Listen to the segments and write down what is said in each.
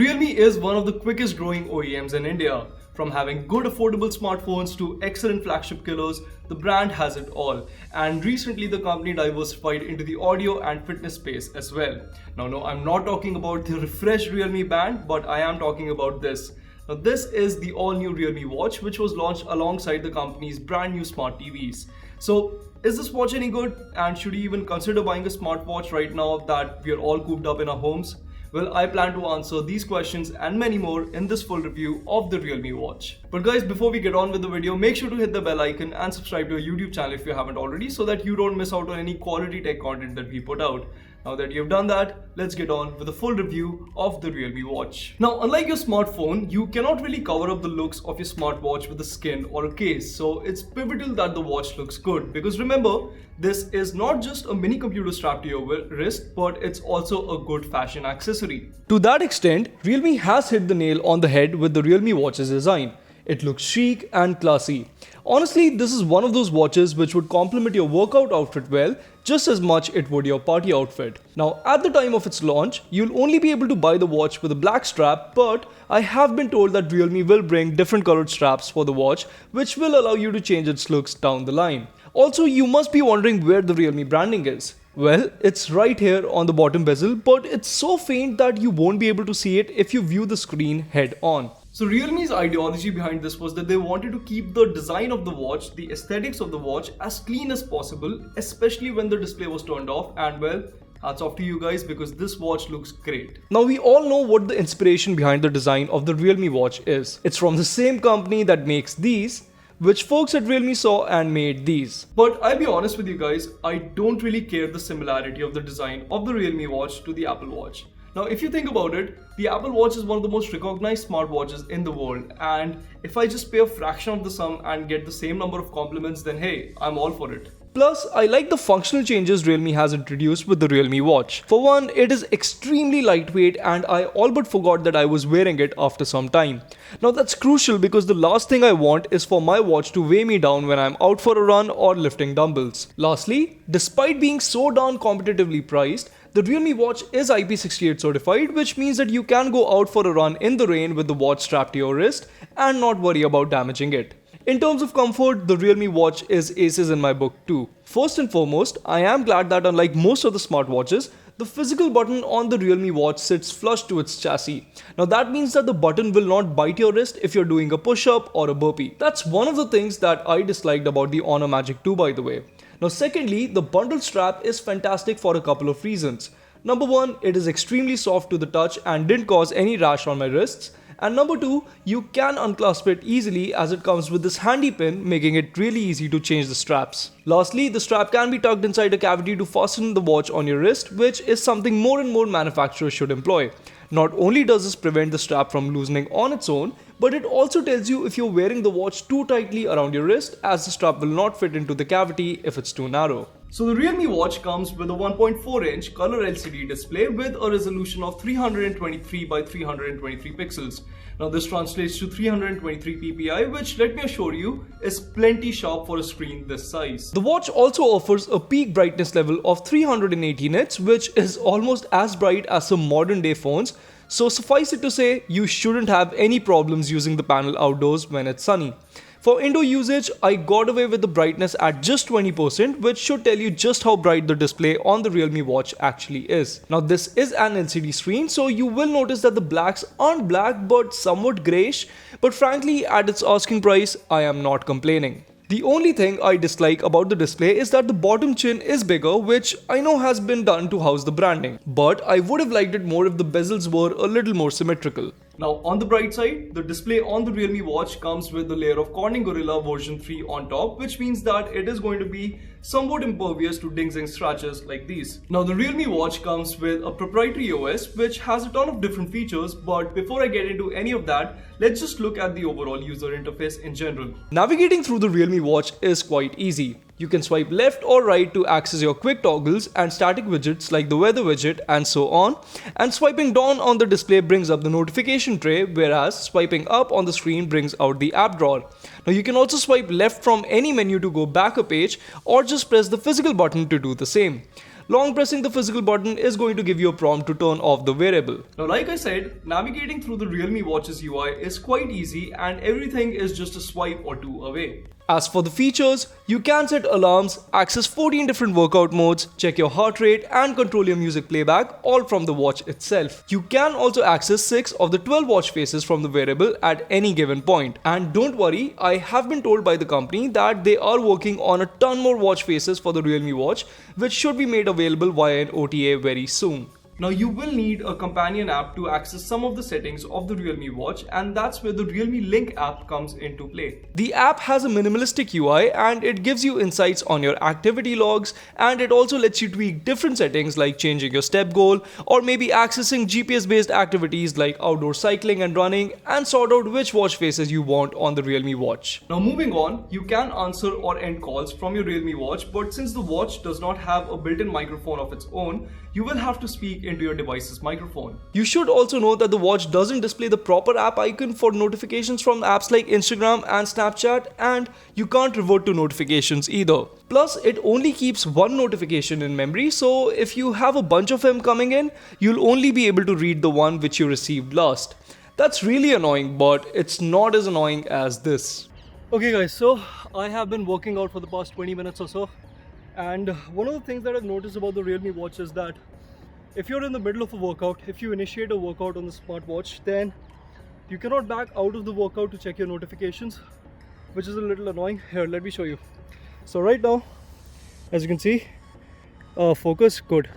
Realme is one of the quickest growing OEMs in India. From having good affordable smartphones to excellent flagship killers, the brand has it all. And recently the company diversified into the audio and fitness space as well. Now no, I'm not talking about the refreshed Realme band, but I am talking about this. Now this is the all-new Realme Watch, which was launched alongside the company's brand new smart TVs. So is this watch any good? And should you even consider buying a smartwatch right now that we are all cooped up in our homes? Well, I plan to answer these questions and many more in this full review of the Realme Watch. But guys, before we get on with the video, make sure to hit the bell icon and subscribe to our YouTube channel if you haven't already, so that you don't miss out on any quality tech content that we put out. Now that you've done that, let's get on with a full review of the Realme Watch. Now, unlike your smartphone, you cannot really cover up the looks of your smartwatch with a skin or a case. So it's pivotal that the watch looks good, because remember, this is not just a mini computer strapped to your wrist, but it's also a good fashion accessory. To that extent, Realme has hit the nail on the head with the Realme Watch's design. It looks chic and classy. Honestly, this is one of those watches which would complement your workout outfit well, just as much it would your party outfit. Now, at the time of its launch, you'll only be able to buy the watch with a black strap, but I have been told that Realme will bring different colored straps for the watch, which will allow you to change its looks down the line. Also, you must be wondering where the Realme branding is. Well, it's right here on the bottom bezel, but it's so faint that you won't be able to see it if you view the screen head on. So Realme's ideology behind this was that they wanted to keep the design of the watch, the aesthetics of the watch as clean as possible, especially when the display was turned off, and well, hats off to you guys because this watch looks great. Now we all know what the inspiration behind the design of the Realme Watch is. It's from the same company that makes these, which folks at Realme saw and made these. But I'll be honest with you guys, I don't really care the similarity of the design of the Realme Watch to the Apple Watch. Now, if you think about it, the Apple Watch is one of the most recognized smartwatches in the world, and if I just pay a fraction of the sum and get the same number of compliments, then hey, I'm all for it. Plus, I like the functional changes Realme has introduced with the Realme Watch. For one, it is extremely lightweight and I all but forgot that I was wearing it after some time. Now that's crucial because the last thing I want is for my watch to weigh me down when I'm out for a run or lifting dumbbells. Lastly, despite being so darn competitively priced, the Realme Watch is IP68 certified, which means that you can go out for a run in the rain with the watch strapped to your wrist and not worry about damaging it. In terms of comfort, the Realme Watch is aces in my book too. First and foremost, I am glad that unlike most of the smartwatches, the physical button on the Realme Watch sits flush to its chassis. Now that means that the button will not bite your wrist if you're doing a push-up or a burpee. That's one of the things that I disliked about the Honor Magic 2, by the way. Now secondly, the bundle strap is fantastic for a couple of reasons. Number one, it is extremely soft to the touch and didn't cause any rash on my wrists. And number two, you can unclasp it easily as it comes with this handy pin, making it really easy to change the straps. Lastly, the strap can be tucked inside a cavity to fasten the watch on your wrist, which is something more and more manufacturers should employ. Not only does this prevent the strap from loosening on its own, but it also tells you if you're wearing the watch too tightly around your wrist, as the strap will not fit into the cavity if it's too narrow. So the Realme Watch comes with a 1.4-inch color LCD display with a resolution of 323 by 323 pixels. Now this translates to 323 ppi, which let me assure you is plenty sharp for a screen this size. The watch also offers a peak brightness level of 380 nits, which is almost as bright as some modern day phones. So suffice it to say, you shouldn't have any problems using the panel outdoors when it's sunny. For indoor usage, I got away with the brightness at just 20%, which should tell you just how bright the display on the Realme Watch actually is. Now this is an LCD screen, so you will notice that the blacks aren't black but somewhat greyish, but frankly at its asking price, I am not complaining. The only thing I dislike about the display is that the bottom chin is bigger, which I know has been done to house the branding, but I would have liked it more if the bezels were a little more symmetrical. Now on the bright side, the display on the Realme Watch comes with the layer of Corning Gorilla version 3 on top, which means that it is going to be somewhat impervious to dings and scratches like these. Now the Realme Watch comes with a proprietary OS which has a ton of different features, but before I get into any of that, let's just look at the overall user interface in general. Navigating through the Realme Watch is quite easy. You can swipe left or right to access your quick toggles and static widgets like the weather widget and so on, and swiping down on the display brings up the notification tray, whereas swiping up on the screen brings out the app drawer. Now you can also swipe left from any menu to go back a page, or just press the physical button to do the same. long pressing the physical button is going to give you a prompt to turn off the wearable. Now, like I said, navigating through the Realme Watch's UI is quite easy and everything is just a swipe or two away. As for the features, you can set alarms, access 14 different workout modes, check your heart rate and control your music playback all from the watch itself. You can also access 6 of the 12 watch faces from the wearable at any given point. And don't worry, I have been told by the company that they are working on a ton more watch faces for the Realme Watch, which should be made available via an OTA very soon. Now you will need a companion app to access some of the settings of the Realme Watch, and that's where the Realme Link app comes into play. The app has a minimalistic UI and it gives you insights on your activity logs, and it also lets you tweak different settings like changing your step goal or maybe accessing GPS based activities like outdoor cycling and running, and sort out which watch faces you want on the Realme Watch. Now moving on, you can answer or end calls from your Realme Watch, but since the watch does not have a built-in microphone of its own, you will have to speak into your device's microphone. You should also know that the watch doesn't display the proper app icon for notifications from apps like Instagram and Snapchat, and you can't revert to notifications either. Plus, it only keeps one notification in memory, so if you have a bunch of them coming in, you'll only be able to read the one which you received last. That's really annoying, but it's not as annoying as this. Okay guys, so I have been working out for the past 20 minutes or so. And one of the things that I've noticed about the Realme Watch is that if you're in the middle of a workout, if you initiate a workout on the smartwatch, then you cannot back out of the workout to check your notifications, which is a little annoying. Here, let me show you. So right now, as you can see, focus, good.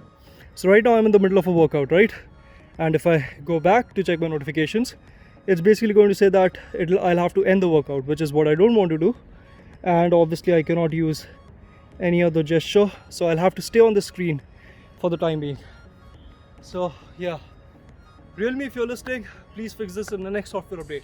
So right now I'm in the middle of a workout, right? And if I go back to check my notifications, it's basically going to say that I'll have to end the workout, which is what I don't want to do. And obviously I cannot use any other gesture, so I'll have to stay on the screen for the time being. So yeah, Realme, if you're listening, please fix this in the next software update.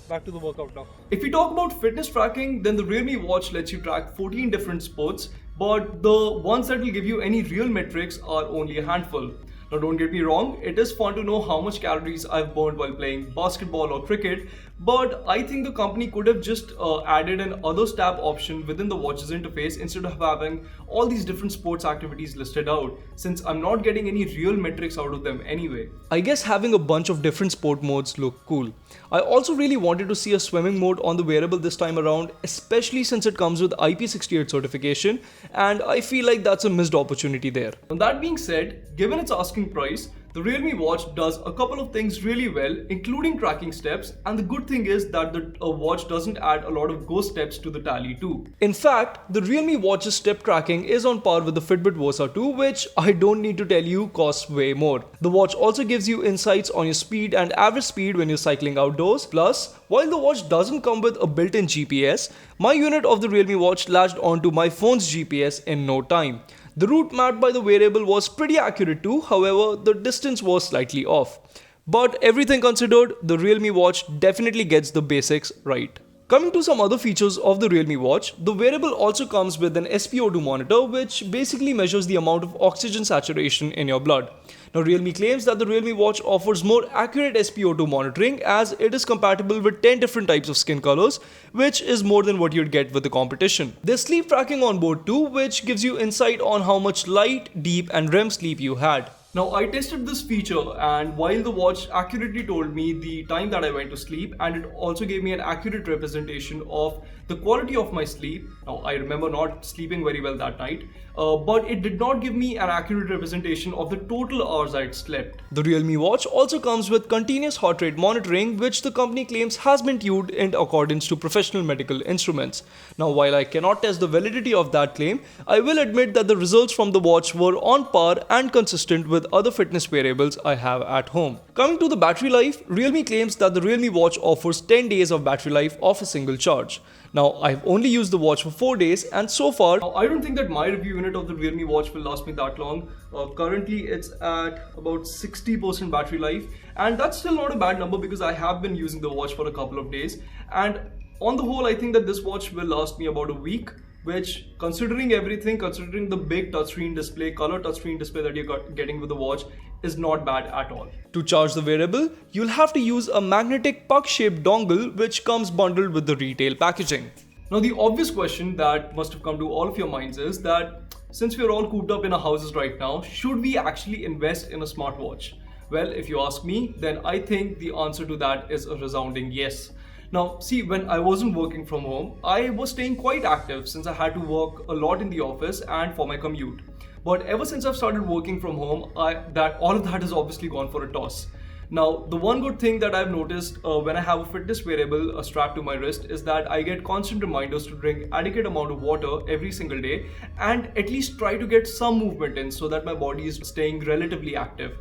Back to the workout now. If we talk about fitness tracking, then the Realme Watch lets you track 14 different sports, but the ones that will give you any real metrics are only a handful. Now don't get me wrong, it is fun to know how much calories I've burned while playing basketball or cricket, but I think the company could have just added an others tab option within the watch's interface instead of having all these different sports activities listed out, since I'm not getting any real metrics out of them anyway. I guess having a bunch of different sport modes look cool. I also really wanted to see a swimming mode on the wearable this time around, especially since it comes with IP68 certification, and I feel like that's a missed opportunity there. And that being said, given its asking price, the Realme Watch does a couple of things really well, including tracking steps, and the good thing is that the watch doesn't add a lot of ghost steps to the tally too. In fact, the Realme Watch's step tracking is on par with the Fitbit Versa 2, which I don't need to tell you costs way more. The watch also gives you insights on your speed and average speed when you're cycling outdoors. Plus, while the watch doesn't come with a built-in GPS, my unit of the Realme Watch latched onto my phone's GPS in no time. The route mapped by the wearable was pretty accurate too, however, the distance was slightly off. But everything considered, the Realme Watch definitely gets the basics right. Coming to some other features of the Realme Watch, the wearable also comes with an SpO2 monitor, which basically measures the amount of oxygen saturation in your blood. Now, Realme claims that the Realme Watch offers more accurate SpO2 monitoring as it is compatible with 10 different types of skin colors, which is more than what you'd get with the competition. There's sleep tracking on board too, which gives you insight on how much light, deep and REM sleep you had. Now, I tested this feature, and while the watch accurately told me the time that I went to sleep, and it also gave me an accurate representation of the quality of my sleep. Now, I remember not sleeping very well that night, but it did not give me an accurate representation of the total hours I'd slept. The Realme Watch also comes with continuous heart rate monitoring, which the company claims has been tuned in accordance to professional medical instruments. Now, while I cannot test the validity of that claim, I will admit that the results from the watch were on par and consistent with other fitness wearables I have at home. Coming to the battery life, Realme claims that the Realme Watch offers 10 days of battery life off a single charge. Now, I've only used the watch for 4 days, and so far, I don't think that my review unit of the Realme Watch will last me that long. Currently, it's at about 60% battery life, and that's still not a bad number because I have been using the watch for a couple of days. And on the whole, I think that this watch will last me about a week, which, considering everything, considering the big touchscreen display, color touchscreen display that you're getting with the watch, is not bad at all. To charge the wearable, you'll have to use a magnetic puck-shaped dongle which comes bundled with the retail packaging. Now, the obvious question that must have come to all of your minds is that since we're all cooped up in our houses right now, should we actually invest in a smartwatch? Well, if you ask me, then I think the answer to that is a resounding yes. Now, see, when I wasn't working from home, I was staying quite active since I had to work a lot in the office and for my commute. But ever since I've started working from home, all of that has obviously gone for a toss. Now, the one good thing that I've noticed when I have a fitness wearable strapped to my wrist is that I get constant reminders to drink adequate amount of water every single day and at least try to get some movement in so that my body is staying relatively active.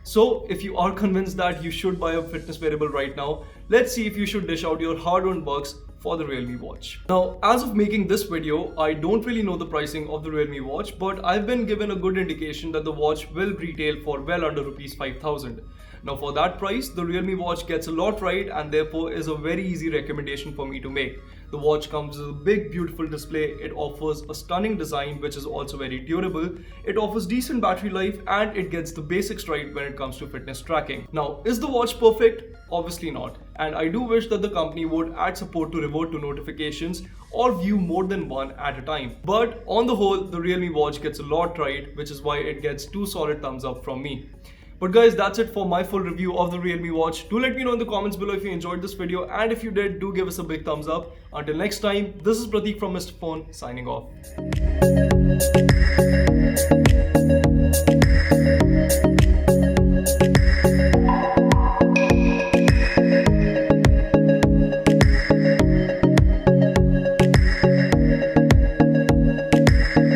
So, if you are convinced that you should buy a fitness wearable right now, let's see if you should dish out your hard-earned bucks for the Realme Watch. Now, as of making this video, I don't really know the pricing of the Realme Watch, but I've been given a good indication that the watch will retail for well under Rs 5,000. Now, for that price, the Realme Watch gets a lot right and therefore is a very easy recommendation for me to make. The watch comes with a big, beautiful display. It offers a stunning design, which is also very durable. It offers decent battery life and it gets the basics right when it comes to fitness tracking. Now, is the watch perfect? Obviously not. And I do wish that the company would add support to revert to notifications or view more than one at a time. But on the whole, the Realme Watch gets a lot right, which is why it gets 2 solid thumbs up from me. But guys, that's it for my full review of the Realme Watch. Do let me know in the comments below if you enjoyed this video, and if you did, do give us a big thumbs up. Until next time, this is Prateek from Mr. Phone signing off.